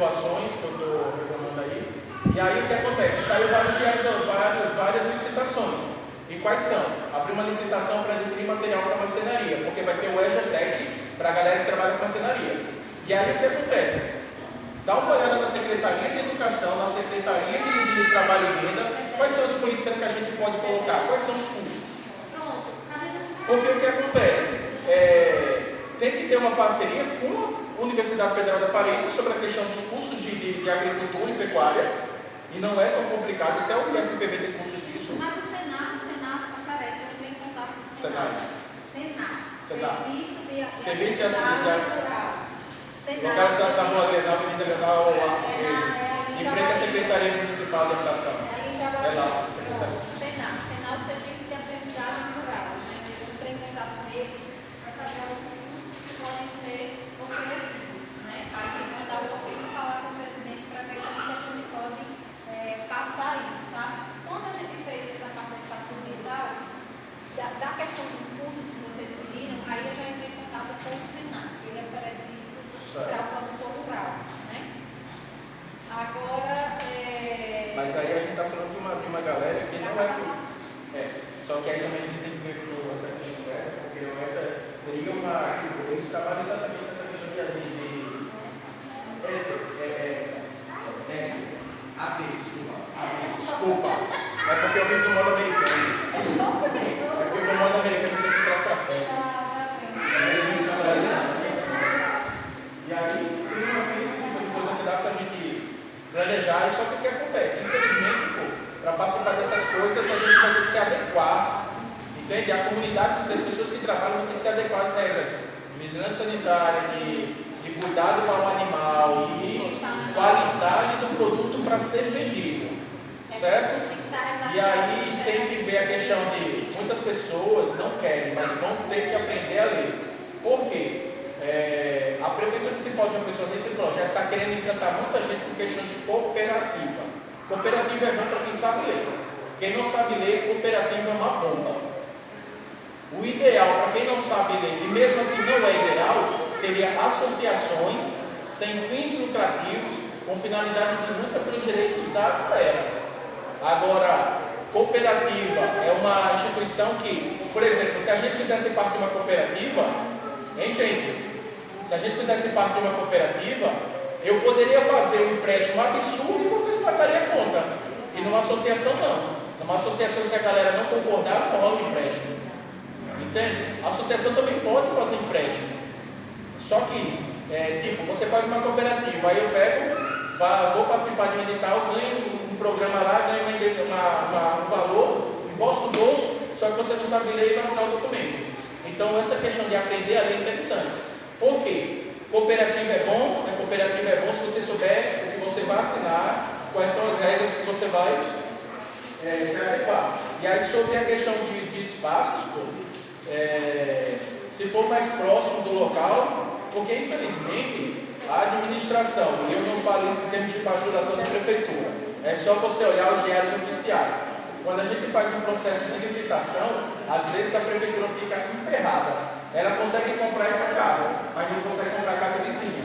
situações que eu estou reclamando aí. E aí o que acontece? Saiu várias licitações. E quais são? Abrir uma licitação para adquirir material para marcenaria, porque vai ter o EJTEC para a galera que trabalha com marcenaria. E aí o que acontece? Dá uma olhada na Secretaria de Educação, na Secretaria de Trabalho e Renda, quais são as políticas que a gente pode colocar, quais são os custos. Porque o que acontece? Tem que ter uma parceria com a Universidade Federal da Paraíba sobre a questão dos cursos de agricultura e pecuária, e não é tão complicado, até o IFPB tem cursos disso. Mas o Senado oferece, eu entrei em contato com o Senado. Serviço de Rural. No caso da Rua Grenal, Avenida Grenal, em frente à Secretaria Municipal de Educação. É lá, Secretaria. Senado Serviço de Aprendizagem Rural. Eu entrei em contato com eles para saber alguns cursos que podem ser oferecidos. Aí tem que mandar o ofício e falar com o presidente para ver como que a gente pode passar isso, sabe? Quando a gente fez essa capacitação ambiental, da questão dos cursos que vocês pediram, aí eu já entrei em contato com o Senado. Ele oferece isso para o produtor rural, Agora, Mas aí a gente está falando de uma galera que não só que aí também a gente tem que ver com essa questão do ETA, porque o ETA teria eles trabalham exatamente nessa questão desculpa. É porque eu vivo no modo americano. É porque no modo americano você tem que traz para frente. E aí, tem esse tipo de coisa que dá para a gente planejar, e só que o que acontece? Infelizmente, para participar dessas coisas, a gente vai ter que se adequar, entende? A comunidade, as pessoas que trabalham vão ter que se adequar às regras de vigilância sanitária, de cuidado para o animal e qualidade do produto para ser vendido, certo? E aí tem que ver a questão de muitas pessoas não querem, mas vão ter que aprender a ler. Por quê? A Prefeitura Municipal de João Pessoa nesse projeto está querendo encantar muita gente com questões de cooperativa. Cooperativa é bom para quem sabe ler. Quem não sabe ler, cooperativa é uma bomba. O ideal para quem não sabe ler, e mesmo assim não é ideal, seria associações sem fins lucrativos, com finalidade de luta pelos direitos da galera. Agora, cooperativa é uma instituição que, por exemplo, se a gente fizesse parte de uma cooperativa, hein, gente? Se a gente fizesse parte de uma cooperativa, eu poderia fazer um empréstimo absurdo e vocês pagariam a conta. E numa associação não. Numa associação, se a galera não concordar, não rola o empréstimo. Entende? A associação também pode fazer empréstimo. Só que, você faz uma cooperativa, aí eu pego, vou participar de um edital, ganho um programa lá, ganho um valor, embolso o bolso, só que você não sabe ler e vai assinar o documento. Então, essa questão de aprender a ler é interessante. Por quê? Cooperativa é bom se você souber o que você vai assinar, quais são as regras que você vai se adequar. E aí, sobre a questão de espaços, se for mais próximo do local, porque infelizmente a administração, e eu não falo isso em termos de bajulação da prefeitura, é só você olhar os diários oficiais. Quando a gente faz um processo de licitação, às vezes a prefeitura fica emperrada. Ela consegue comprar essa casa, mas não consegue comprar a casa vizinha.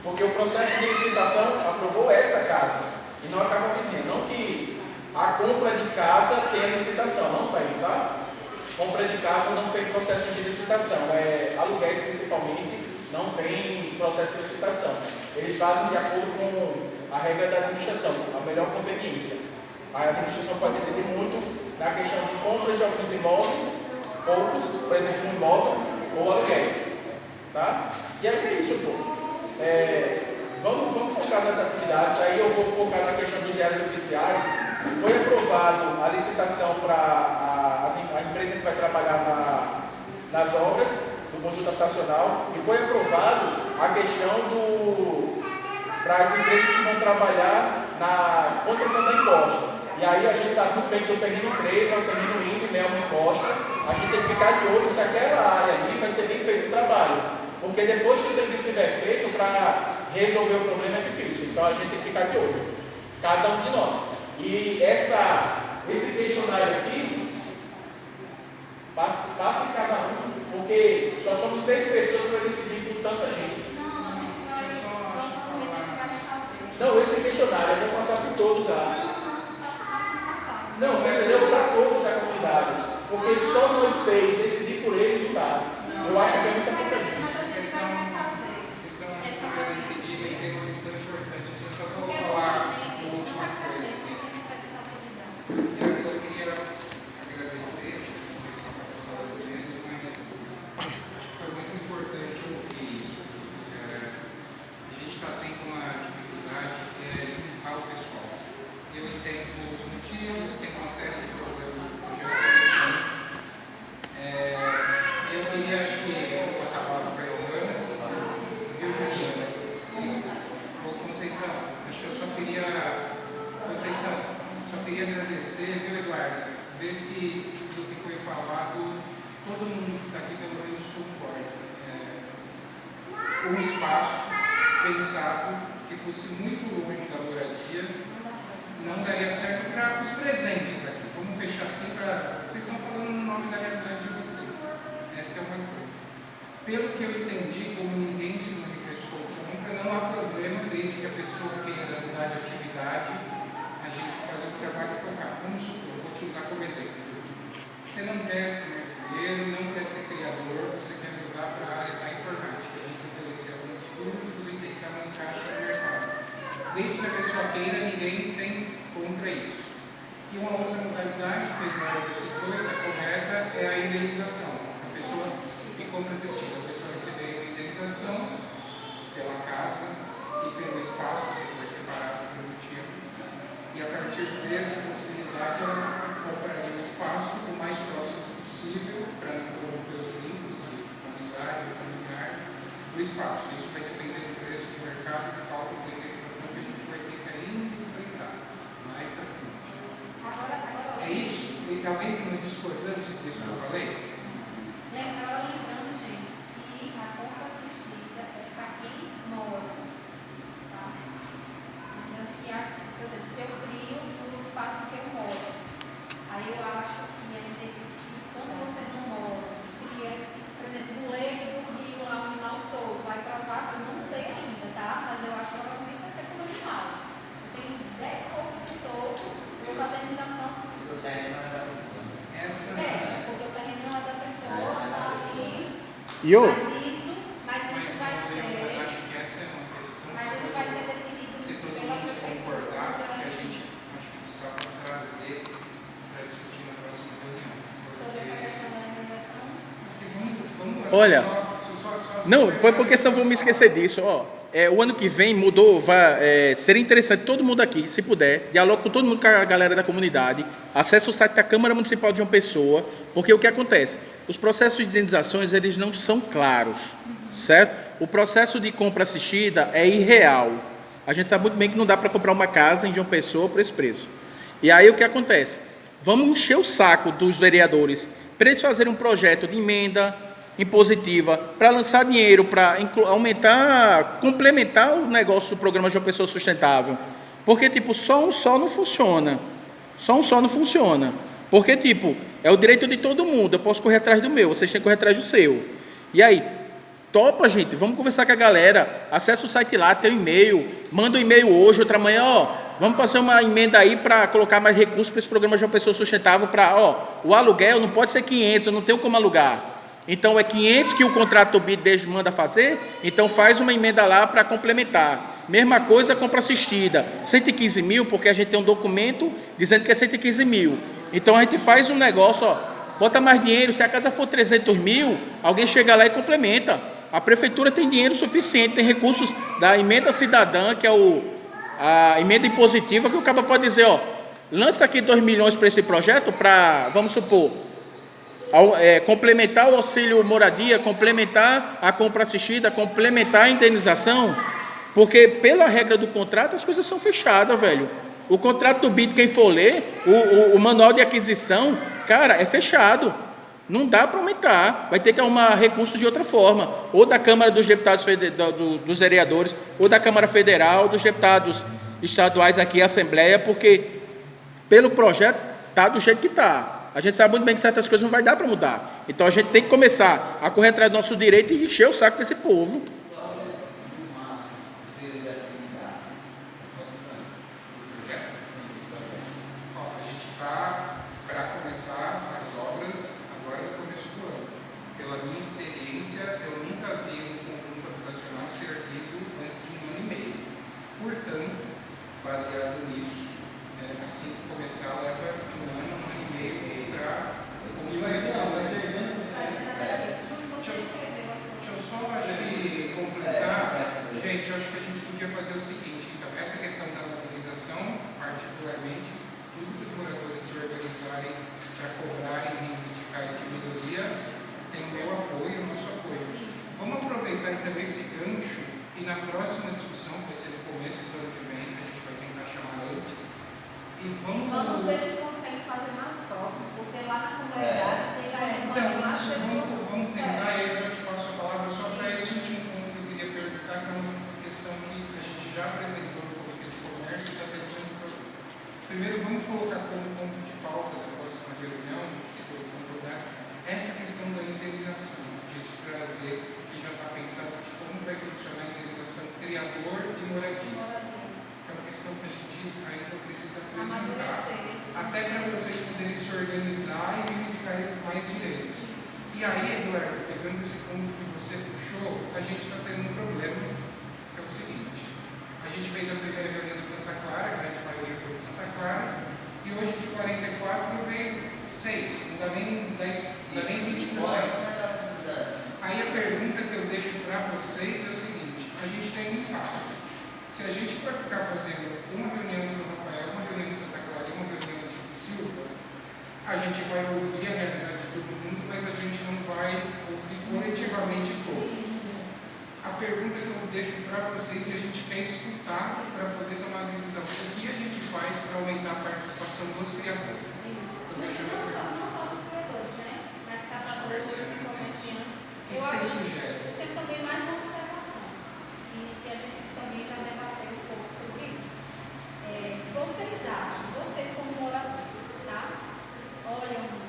Porque o processo de licitação aprovou essa casa, e não a casa vizinha. Não que a compra de casa tenha licitação, não tem, tá? Compra de casa não tem processo de licitação. Aluguéis principalmente não tem processo de licitação. Eles fazem de acordo com a regra da administração, a melhor conveniência. A administração pode decidir muito na questão de compras de alguns imóveis, poucos, por exemplo, um imóvel ou aluguéis. Tá? E aí é isso, Vamos focar nas atividades. Aí eu vou focar na questão dos diários oficiais. Foi aprovado a licitação para a empresa que vai trabalhar nas obras do conjunto habitacional, e foi aprovado a questão para as empresas que vão trabalhar na contenção da encosta. E aí a gente sabe muito bem que o terreno 3 é o terreno índio, né, uma encosta. A gente tem que ficar de olho se aquela área ali vai ser bem feito o trabalho. Porque depois que o serviço estiver feito, para resolver o problema é difícil. Então a gente tem que ficar de olho, cada um de nós. E esse questionário aqui, passe cada um, porque só somos 6 pessoas para decidir por tanta gente. Não, a gente vai prometer que vai fazer. Não, esse questionário eu vou passar por todos lá. Não, você entendeu? Para todos da comunidade. Porque só nós 6 decidir por eles não dá. Eu acho que é muita pouca gente. Mas a gente vai fazer. Essa parte decidir, tem uma questão importante. Assim, só vou falar uma última coisa. Assim. Eu queria agradecer a fala do Enzo, mas acho que foi muito importante ouvir. A gente está tendo uma dificuldade que é limpar o pessoal. Eu entendo os motivos, tem uma série de problemas no projeto. Eu queria, acho que, vou passar a palavra para a Johanna, viu, Julinha? Ou Conceição, acho que eu só queria, Conceição, só queria agradecer, viu, Eduardo? Ver se do que foi falado, todo mundo que está aqui pelo menos concorda. Um espaço pensado que fosse muito longe da moradia não daria certo para os presentes aqui. Vamos fechar assim para. Vocês estão falando no nome da realidade de vocês. Essa é uma coisa. Pelo que eu entendi, como ninguém se manifestou contra, não há problema desde que a pessoa queira mudar de atividade, a gente fazer o trabalho focado. Vamos supor, vou te usar como exemplo. Você não quer ser marceneiro, não quer ser criador, você quer mudar para a área da informática. A gente oferecer alguns cursos e tentar uma encaixa no mercado. Desde que a pessoa queira, ninguém tem contra isso. E uma outra modalidade que o Eduardo citou, que é correta, é a indenização. A pessoa que compra assistida, a pessoa receber uma indenização pela casa e pelo espaço, se for separado por um motivo. E a partir dessa possibilidade, ela compraria o espaço o mais próximo possível para não corromper os vínculos de amizade, familiar, do espaço. Isso vai depender do preço do mercado e do cálculo da indenização que a gente vai ter que ainda enfrentar mais para frente. É isso? Alguém tem uma discordância disso que eu falei? Lembrando, gente, que a compra assistida é para quem mora. Tá? Lembrando que, por exemplo, se eu crio no espaço que eu moro, aí eu acho que quando você não mora, cria, por exemplo, no leito do rio lá um animal solto, vai para vaca, eu não sei ainda, tá? Mas eu acho que provavelmente vai ser como animal. Eu tenho 10 poucos soltos, vou fazer a indenização. Porque o terreno não é da pessoa, tá aqui. Mas isso vai ser. Eu acho que essa é uma questão. Mas isso vai ser definido Se todo pela mundo prefeitura. concordar, que a gente acho que precisa trazer para discutir na próxima reunião. Sobre essa questão da indenização. Vamos Olha, só não, porque senão vou me esquecer disso. Ó, o ano que vem mudou, seria interessante todo mundo aqui, se puder, dialogue com todo mundo, com a galera da comunidade, acesse o site da Câmara Municipal de João Pessoa, porque o que acontece? Os processos de indenizações, eles não são claros, certo? O processo de compra assistida é irreal. A gente sabe muito bem que não dá para comprar uma casa em João Pessoa por esse preço. E aí o que acontece? Vamos encher o saco dos vereadores para eles fazerem um projeto de emenda impositiva para lançar dinheiro, para aumentar, complementar o negócio do programa de uma pessoa sustentável. Porque, tipo, só um só não funciona. Só um só não funciona. Porque, tipo, é o direito de todo mundo. Eu posso correr atrás do meu, vocês têm que correr atrás do seu. E aí, topa, gente, vamos conversar com a galera, acessa o site lá, tem um e-mail, manda um e-mail hoje, outra manhã, vamos fazer uma emenda aí para colocar mais recursos para esse programa de uma pessoa sustentável, para, o aluguel não pode ser 500, eu não tenho como alugar. Então é 500 que o contrato do BID manda fazer, então faz uma emenda lá para complementar. Mesma coisa, compra assistida, 115 mil, porque a gente tem um documento dizendo que é 115 mil. Então a gente faz um negócio, bota mais dinheiro, se a casa for 300 mil, alguém chega lá e complementa. A prefeitura tem dinheiro suficiente, tem recursos da emenda cidadã, que é a emenda impositiva, que o cara pode dizer, lança aqui 2 milhões para esse projeto, para, vamos supor, complementar o auxílio moradia, complementar a compra assistida, complementar a indenização, porque pela regra do contrato as coisas são fechadas, velho. O contrato do BID, quem for ler, o manual de aquisição, cara, é fechado. Não dá para aumentar, vai ter que arrumar recursos de outra forma, ou da Câmara dos Deputados, dos vereadores, ou da Câmara Federal, dos deputados estaduais aqui, a Assembleia, porque pelo projeto está do jeito que está. A gente sabe muito bem que certas coisas não vai dar para mudar. Então a gente tem que começar a correr atrás do nosso direito e encher o saco desse povo. eu acho que a gente podia fazer o seguinte, então, essa questão da mobilização, particularmente, tudo que os moradores se organizarem para cobrarem, reivindicarem de melhoria, tem o meu apoio, o nosso apoio. Vamos aproveitar então esse gancho e na próxima discussão, que vai ser no começo do ano que vem, que a gente vai tentar chamar antes, e Vamos ver se consegue fazer mais próximo, porque lá na comunidade tem Então, mais pessoas. vamos tentar, e aí eu já te passo a palavra só para esse último ponto que eu queria perguntar, que é uma questão que a gente já apresentou no Comitê de Comércio, está pensando que primeiro vamos colocar como ponto de pauta da próxima reunião, se todos concordar, essa questão da indenização, a gente trazer, que já está pensado de como vai funcionar a indenização criador e moradia. É uma questão que a gente ainda precisa apresentar, até para vocês poderem se organizar e reivindicarem mais direitos. E aí, Eduardo, pegando esse ponto que você puxou, a gente está tendo um problema, que é o seguinte: a gente fez a primeira reunião de Santa Clara, a grande maioria foi de Santa Clara, e hoje de 44 veio 6, não dá nem 20%. Aí a pergunta que eu deixo para vocês é o seguinte: a gente tem um impasse. Se a gente for ficar fazendo uma reunião em São Rafael, uma reunião em Santa Clara e uma reunião em Silva, a gente vai ouvir a realidade de todo mundo, mas a gente não vai ouvir coletivamente todos. A pergunta que eu deixo para vocês, e a gente quer escutar para poder tomar a decisão: o que a gente faz para aumentar a participação dos criadores? Estou deixando a pergunta. Não só dos criadores, né? Mas catadores, comerciantes. O que vocês sugerem? Eu tenho também mais uma observação, e que a gente também já debateu um pouco sobre isso. Vocês acham, vocês como moradores, tá? Olham, 4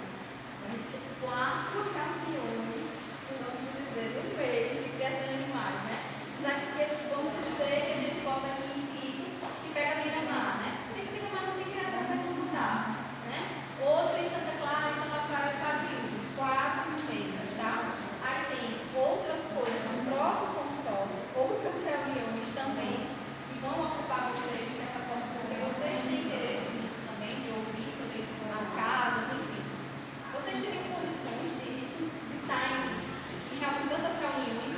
caminhões, vamos dizer, no meio de criação de animais, né? Mas aqui, vamos dizer que a gente volta aqui em Tico e pega Miramar, né? Tem Miramar, não tem criador, mas não dá, né? Outro em Santa Clara, em São Rafael e Patriúdo, 4 mesas, tá? Aí tem outras coisas no próprio consórcio, outras reuniões também, que vão ocupar vocês, de certa forma, porque vocês têm interesse nisso também, de ouvir sobre as casas, enfim. Vocês teriam condições de estar em tantas reuniões?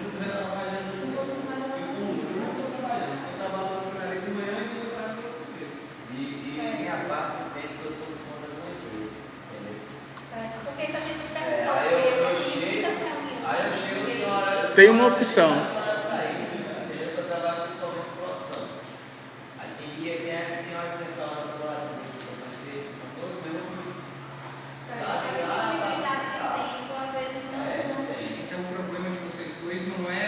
Certo? Porque se a gente perguntar o que muitas reuniões, Tem uma opção. Então o problema de vocês dois não é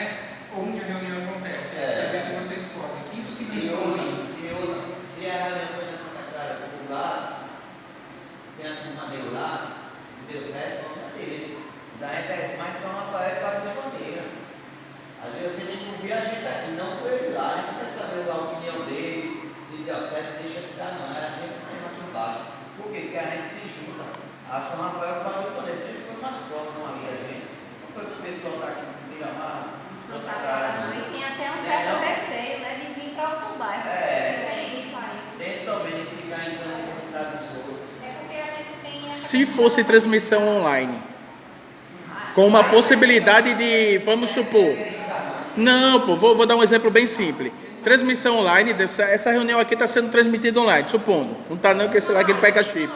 onde a reunião acontece, é saber se vocês podem. E os que não estão vindo? Se a reunião foi na Santa Clara, se for lá, tem a turma deu lá, se deu certo, vamos beleza. Da gente mais São Rafael e Quatro de Maneira. Às vezes você tem que ouvir a gente aqui, não com ele lá, a gente quer saber a opinião dele, se deu certo, deixa de dar, não. É a gente que vai trabalho. Por quê? Porque a gente se junta. A São Rafael e Quatro de Maneira sempre foi mais próximo ali a gente. Não foi que o pessoal daqui do Miramar, Santa Clara, não. E tem até um certo receio, né, de vir para outro bairro. É isso aí. Tem esse também de ficar entrando na comunidade dos outros. é porque a gente tem. Se fosse transmissão online, com uma possibilidade de, vamos supor, não, pô, vou dar um exemplo bem simples. Transmissão online, essa reunião aqui está sendo transmitida online, supondo. Não está não, porque sei lá que ele pega chip.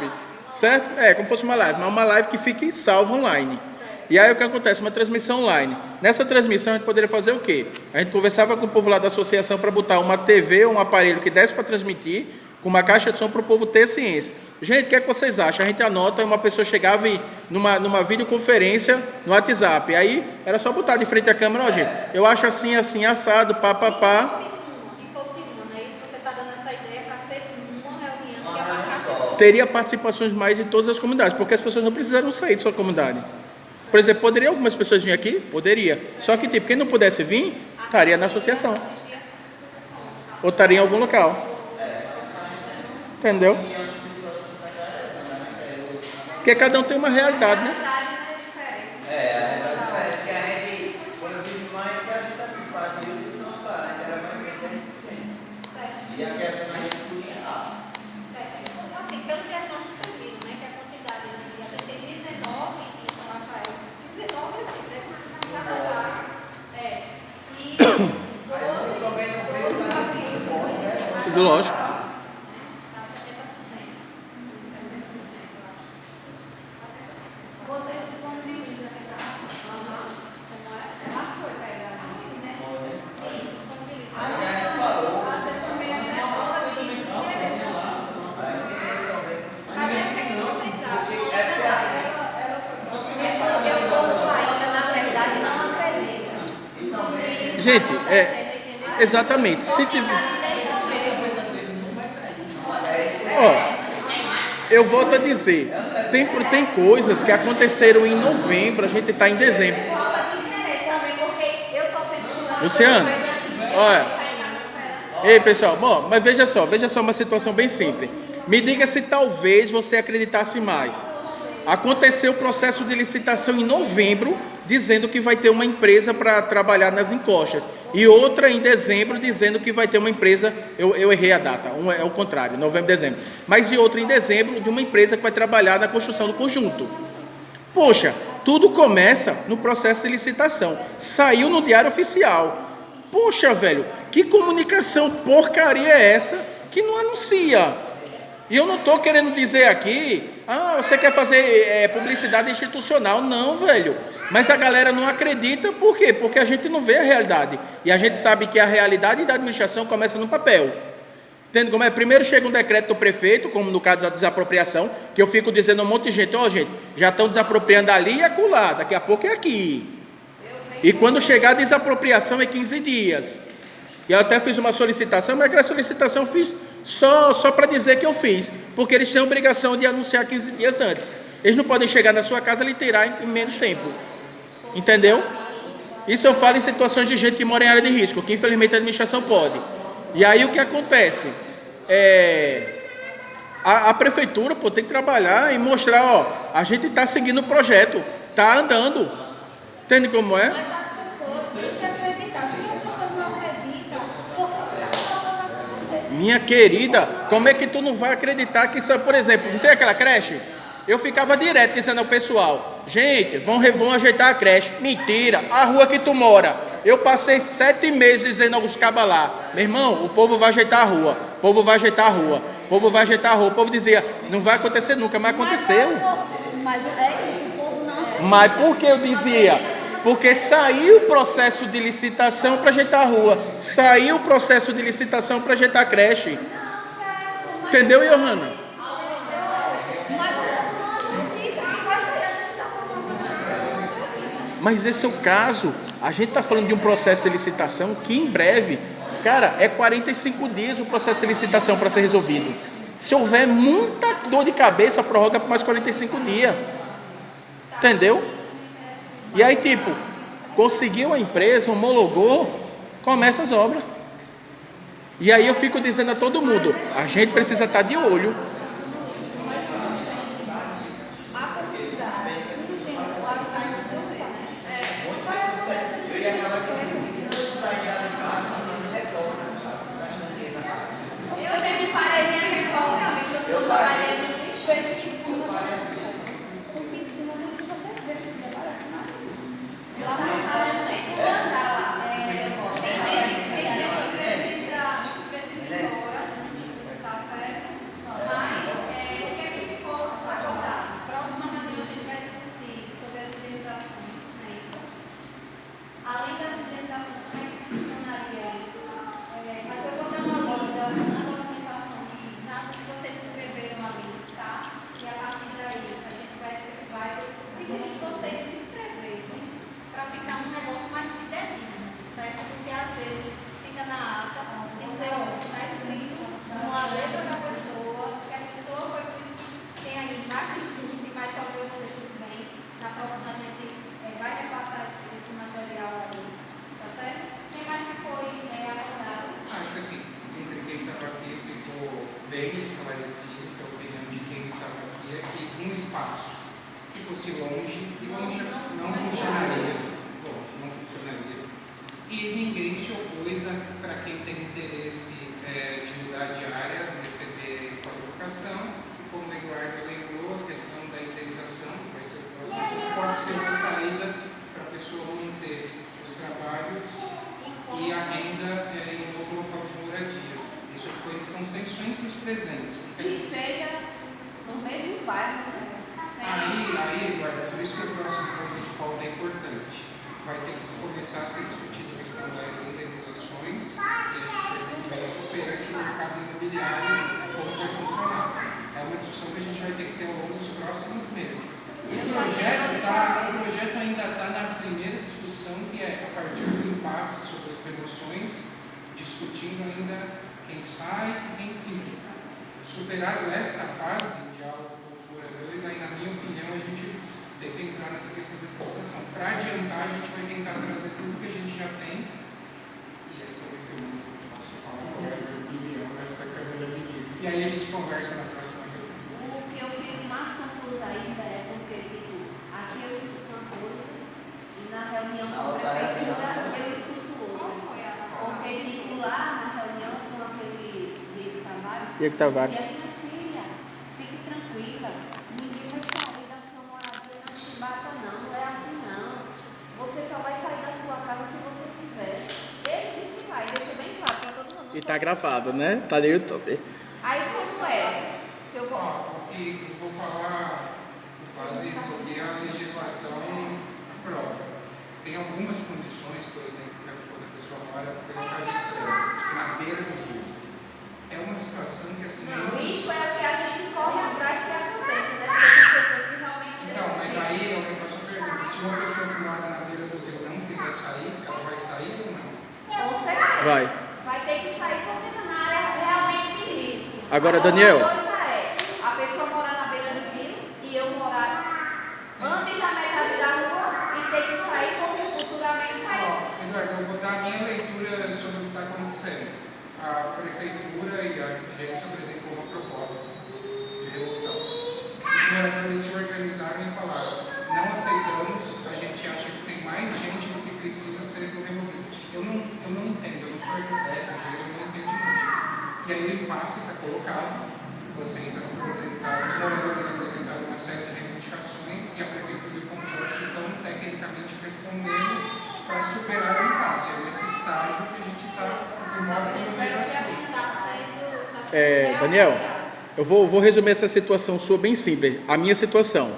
Certo? É, como fosse uma live, mas uma live que fique salva online. E aí o que acontece? Uma transmissão online. Nessa transmissão a gente poderia fazer o quê? A gente conversava com o povo lá da associação para botar uma TV ou um aparelho que desse para transmitir, com uma caixa de som para o povo ter ciência. Gente, o que é que vocês acham? A gente anota, uma pessoa chegava numa videoconferência no WhatsApp. Aí era só botar de frente à câmera, ó, gente, eu acho assim, assim, assado, pá. Que fosse uma, né? Isso você está dando essa ideia para ser uma reunião que é uma caixa. Teria participações mais em todas as comunidades, porque as pessoas não precisaram sair de sua comunidade. Por exemplo, poderia algumas pessoas vir aqui? Poderia. Só que, tipo, quem não pudesse vir, estaria na associação. Ou estaria em algum local. Entendeu? Porque cada um tem uma realidade, né? É diferente, porque a gente, quando eu vivo lá, a gente está simpático de São Rafael, que era mais que a gente tem. E a questão a gente podia lá. Assim, pelo diagnóstico vocês viram, né? Que a quantidade de a gente tem 19 em São Rafael. 19 assim, deve ser cada bairro. E 12. Aí eu também não Lógico. Tá 70%. 70%. Você disponibiliza como é? Ela foi pegar. Sim, disponibiliza. Aí a gente falou. Às vezes também é fora de direção. Aí tem esse também. Mas é o que vocês acham? Porque é porque assim, Eu povo ainda, na verdade, não acredita. e também. Gente, exatamente. Se tiver. Ó, eu volto a dizer, tem coisas que aconteceram em novembro, a gente está em dezembro. Luciano, olha. Ei, pessoal, bom, mas veja só uma situação bem simples. Me diga se talvez você acreditasse mais. Aconteceu o processo de licitação em novembro, dizendo que vai ter uma empresa para trabalhar nas encostas. E outra em dezembro, dizendo que vai ter uma empresa, eu errei a data, é o contrário, novembro e dezembro. Mas e outra em dezembro, de uma empresa que vai trabalhar na construção do conjunto. Poxa, tudo começa no processo de licitação. Saiu no Diário Oficial. Poxa, velho, que comunicação porcaria é essa que não anuncia? E eu não estou querendo dizer aqui, você quer fazer publicidade institucional. Não, velho. Mas a galera não acredita, por quê? Porque a gente não vê a realidade. E a gente sabe que a realidade da administração começa no papel. Entende como é? Primeiro chega um decreto do prefeito, como no caso da desapropriação, que eu fico dizendo a um monte de gente, gente, já estão desapropriando ali e acolá, daqui a pouco é aqui. E quando chegar a desapropriação é 15 dias. E eu até fiz uma solicitação, mas aquela solicitação eu fiz só para dizer que eu fiz, porque eles têm a obrigação de anunciar 15 dias antes. Eles não podem chegar na sua casa e literar em menos tempo. Entendeu? Isso eu falo em situações de gente que mora em área de risco, que infelizmente a administração pode. E aí o que acontece? A prefeitura tem que trabalhar e mostrar, a gente está seguindo o projeto, está andando. Entende como é? Mas as pessoas têm que acreditar. Se as pessoas não acreditam, porque senão não vai acontecer. Minha querida, como é que tu não vai acreditar que isso, por exemplo, não tem aquela creche? Eu ficava direto dizendo ao pessoal, gente, vão ajeitar a creche. Mentira, a rua que tu mora. Eu passei 7 meses dizendo aos cabas lá, meu irmão, o povo vai ajeitar a rua, o povo vai ajeitar a rua, o povo vai ajeitar a rua. O povo dizia, não vai acontecer nunca, mas aconteceu. Mas é isso, o povo não. Mas por que eu dizia? Porque saiu o processo de licitação para ajeitar a rua, saiu o processo de licitação para ajeitar a creche. Entendeu, Johanna? Mas esse é o caso. A gente está falando de um processo de licitação que em breve, cara, é 45 dias o processo de licitação para ser resolvido. Se houver muita dor de cabeça, prorroga por mais 45 dias. Entendeu? E aí, tipo, conseguiu a empresa, homologou, começa as obras. E aí eu fico dizendo a todo mundo, a gente precisa estar de olho. A comunidade, se tem um lado vai acontecer, né? Eu ia acabar que assim, sair lá de casa, reforma na casa, gastando dinheiro na casa. Eu mesmo parei minha reforma, amiga. Eu trabalhei no lixo. Lá na casa, eu sempre vou andar lá. Tem gente que precisa ir embora, tá certo? Mas o que é que ficou acordado? Próxima reunião a gente vai discutir sobre as indenizações, não é isso? Além das indenizações, como é que funcionaria isso? Mas eu vou dar uma lida na documentação de nada que vocês escreveram ali, tá? E a partir daí a gente vai pedir que vocês escrevessem para ficar um negócio mais fidedigno, certo? Porque às vezes fica na ata, dizer, está escrito numa letra da pessoa, que a pessoa foi por isso que tem aí mais de 20, mas talvez vocês tudo bem. Na próxima a gente vai repassar esse material aí, tá certo? Quem mais que foi acordado? Acho que assim, entre quem estava aqui ficou bem esclarecido que a opinião de quem estava aqui é que um espaço que fosse longe e não funcionaria. Não funcionaria. E ninguém se opôs para quem tem interesse de mudar de área, receber qualificação. E como o Eduardo lembrou, a questão da indenização, que vai ser o próximo, pode ser uma saída para a pessoa manter os trabalhos e a renda em um novo local de moradia. Isso foi presentes. Que seja no mesmo bairro, né? Aí, Eduardo, por isso que o próximo ponto de pauta é importante. Vai ter que começar a ser discutido a questão das indenizações e a gente vai ter que ver isso perante o mercado imobiliário, como vai funcionar. É uma discussão que a gente vai ter que ter ao longo dos próximos meses. O projeto ainda está na primeira discussão, que é a partir do impasse sobre as remoções, discutindo ainda quem sai e quem fica. Superado esta fase de diálogo com os moradores, aí na minha opinião a gente tem que entrar nessa questão da compensação. Para adiantar, a gente vai tentar trazer tudo que a gente já tem. E aí estou me filmando, posso falar qual é a minha opinião nessa câmera menina. E aí a gente conversa na próxima reunião. O que eu fico mais confusa ainda é porque, tipo, aqui eu escuto uma coisa e na reunião com a prefeitura eu escuto outra. Porque, tipo, lá na reunião com aquele Diego Tavares, dizia, minha filha, fique tranquila, ninguém vai sair da sua moradia na chibata não é assim não. Você só vai sair da sua casa se você quiser. Ele disse vai, deixa bem claro para todo mundo. E tá gravado, né? Tá no YouTube. Aí como é? Que eu vou... Porque eu vou falar quase porque a legislação aprova. Tem algumas condições, por exemplo, que quando a pessoa mora pelo caso extremo, na beira do rio. É uma situação que assim. Não, isso é o que a gente corre atrás que acontece, né? Porque são pessoas que realmente. Então, mas aí eu faço a pergunta: se uma pessoa que mora na beira do rio não quiser sair, ela vai sair ou não? Com certeza. Vai. Vai ter que sair porque está na área realmente de risco. Agora, Daniel. Uma coisa é a pessoa morar na beira do rio e eu morar antes da metade da rua e ter que sair porque futuramente vai. Eduardo, eu vou dar a minha leitura sobre o que está acontecendo. A prefeitura e a gente apresentou uma proposta de remoção. Os moradores se organizaram e falaram: não aceitamos, a gente acha que tem mais gente do que precisa ser removido. Eu não entendo, eu não sou arquiteto, eu não entendo muito. E aí o impasse está colocado, vocês apresentaram, os moradores apresentaram uma série de reivindicações e a prefeitura e o consórcio estão tecnicamente respondendo para superar o impasse. É nesse estágio que a gente está em modo de Daniel, eu vou resumir essa situação sua bem simples. A minha situação: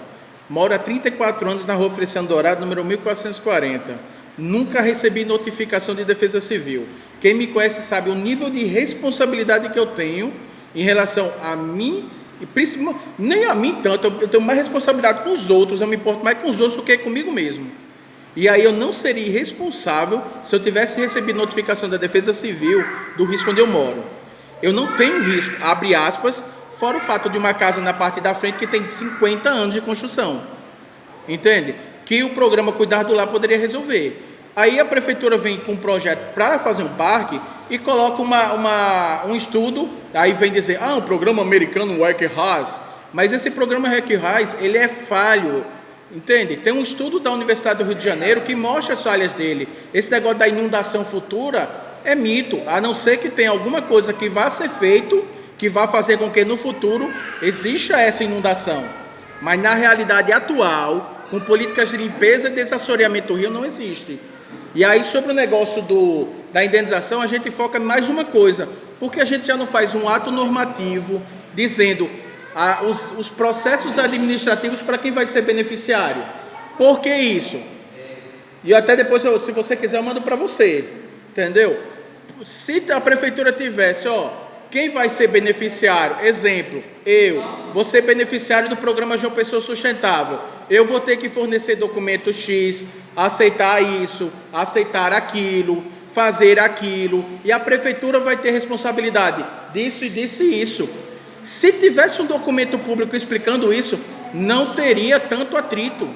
moro há 34 anos na rua Feliciano Dourado, número 1440. Nunca recebi notificação de defesa civil. Quem me conhece sabe o nível de responsabilidade que eu tenho em relação a mim, e principalmente, nem a mim tanto, eu tenho mais responsabilidade com os outros, eu me importo mais com os outros do que comigo mesmo. E aí eu não seria irresponsável se eu tivesse recebido notificação da defesa civil do risco onde eu moro. Eu não tenho risco, abre aspas, fora o fato de uma casa na parte da frente que tem 50 anos de construção. Entende? Que o programa Cuidar do Lar poderia resolver. Aí a prefeitura vem com um projeto para fazer um parque e coloca um estudo, aí vem dizer, um programa americano Wake-Haas, mas esse programa Wake-Haas, ele é falho, entende? Tem um estudo da Universidade do Rio de Janeiro que mostra as falhas dele. Esse negócio da inundação futura é mito, a não ser que tenha alguma coisa que vá ser feito, que vá fazer com que no futuro exista essa inundação. Mas na realidade atual, com políticas de limpeza e desassoreamento do rio, não existe. E aí, sobre o negócio da indenização, a gente foca mais numa coisa, porque a gente já não faz um ato normativo dizendo os processos administrativos para quem vai ser beneficiário. Por que isso? E até depois, se você quiser, eu mando para você, entendeu? Se a prefeitura tivesse, quem vai ser beneficiário? Exemplo, eu vou ser beneficiário do programa João Pessoa Sustentável. Eu vou ter que fornecer documento X, aceitar isso, aceitar aquilo, fazer aquilo, e a prefeitura vai ter responsabilidade disso e disso e isso. Se tivesse um documento público explicando isso, não teria tanto atrito.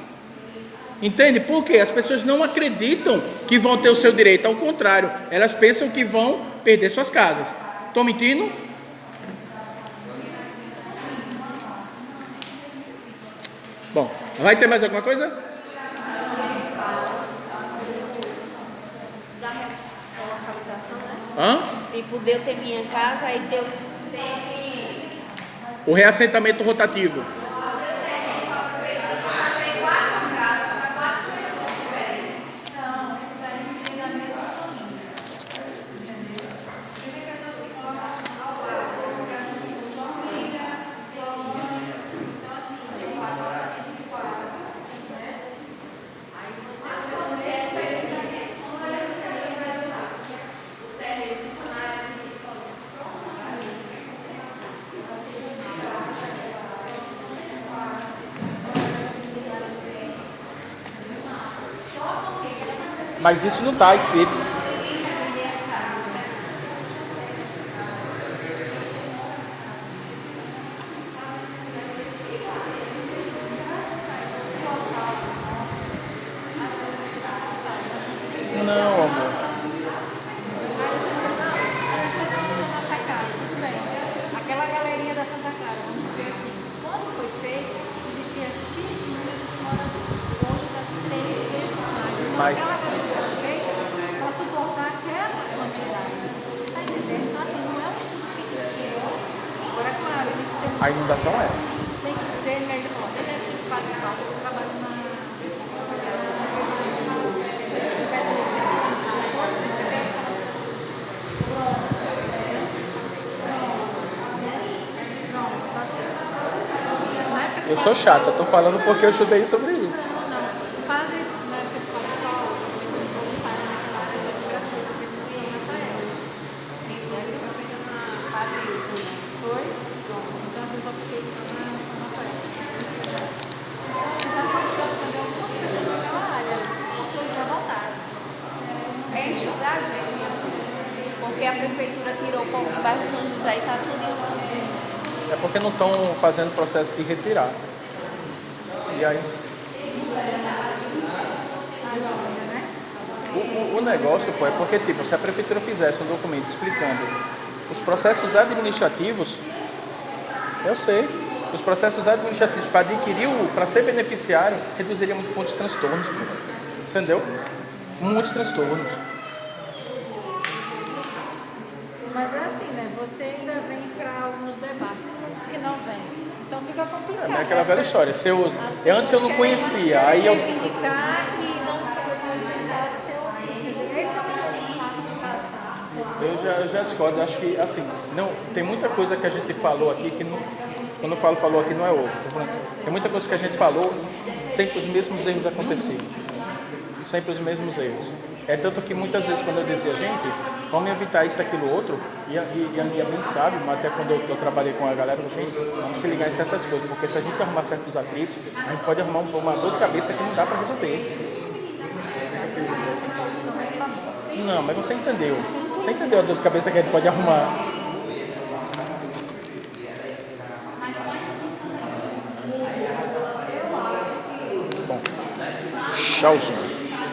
Entende? Por quê? As pessoas não acreditam que vão ter o seu direito, ao contrário, elas pensam que vão perder suas casas. Estou mentindo? Bom, vai ter mais alguma coisa? Da relocalização, né? Hã? Tipo, de eu ter minha casa e ter que... O reassentamento rotativo. Mas isso não está escrito. Não, amor. Aquela galerinha da Santa Cara, vamos dizer assim, quando foi feito, existia X número de moradores. Hoje está 3 vezes mais. Então, Mas- aquela galerinha foi feita para suportar aquela quantidade. Está entendendo? Então, assim, não é um estudo fictício. Agora, claro, tem que ser A inundação é. tem que ser melhor. Ele é preocupado com o trabalho na. Eu sou chata, tô falando porque eu estudei sobre isso. Não, o padre, na época do Padre Paulo, ele foi voluntário naquela área da geografia da São Rafael. Então, ele foi feito na Padre Foi? Pronto. Então, às vezes eu fiquei só na São Rafael. Então, tá faltando também algumas pessoas naquela área, só que hoje já voltaram. É enxugar, gente. Porque a prefeitura tirou o povo do bairro São José e tá tudo igual. É porque não estão fazendo processo de retirar. E aí? O negócio, pô, é porque, tipo, se a prefeitura fizesse um documento explicando os processos administrativos, eu sei, os processos administrativos para adquirir, para ser beneficiário, reduziria muitos transtornos, pô. Entendeu? Muitos transtornos. Mas é assim, né? Você ainda vem para alguns debates, muitos que não vêm. Então fica complicado. É aquela velha história. Antes eu não conhecia, aí eu. Reivindicar e não precisar ser ouvido. Esse é o tipo de participação. Eu já discordo, acho que assim, não, tem muita coisa que a gente falou aqui que não, quando eu falo falou aqui não é hoje. Tô falando, tem muita coisa que a gente falou e sempre os mesmos erros aconteciam. Sempre os mesmos erros. É tanto que muitas vezes quando eu dizia, gente, vamos evitar isso, aquilo, outro, e a minha mãe sabe, mas até quando eu trabalhei com a galera, gente, vamos se ligar em certas coisas, porque se a gente arrumar certos atritos, a gente pode arrumar uma dor de cabeça que não dá para resolver. Não, mas você entendeu. Você entendeu a dor de cabeça que a gente pode arrumar. Bom, tchauzinho.